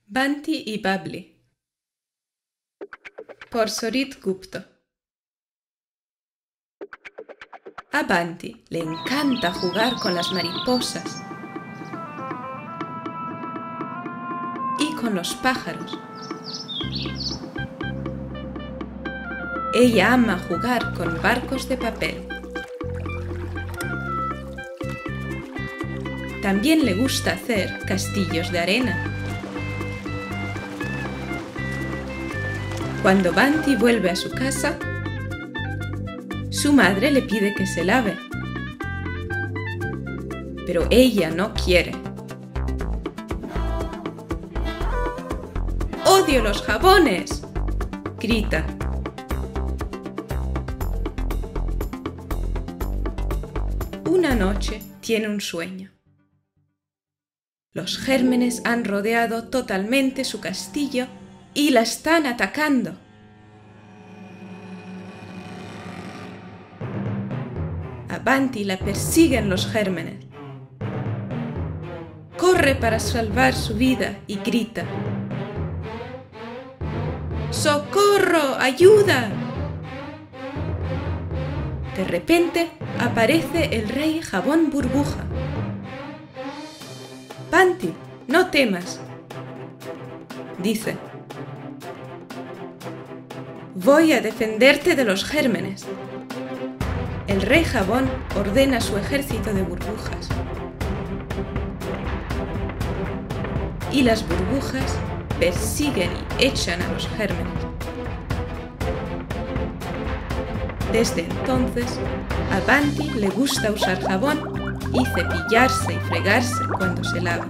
Banti y Babli, por Sorit Gupta. A Banti le encanta jugar con las mariposas y con los pájaros. Ella ama jugar con barcos de papel. También le gusta hacer castillos de arena. Cuando Banti vuelve a su casa, su madre le pide que se lave, pero ella no quiere. ¡Odio los jabones!, grita. Una noche tiene un sueño. Los gérmenes han rodeado totalmente su castillo y la están atacando. A Banti la persiguen los gérmenes. Corre para salvar su vida y grita: ¡Socorro! ¡Ayuda! De repente aparece el rey Jabón Burbuja. Banti, no temas, dice. Voy a defenderte de los gérmenes. El rey Jabón ordena su ejército de burbujas. Y las burbujas persiguen y echan a los gérmenes. Desde entonces, a Banti le gusta usar jabón y cepillarse y fregarse cuando se lava.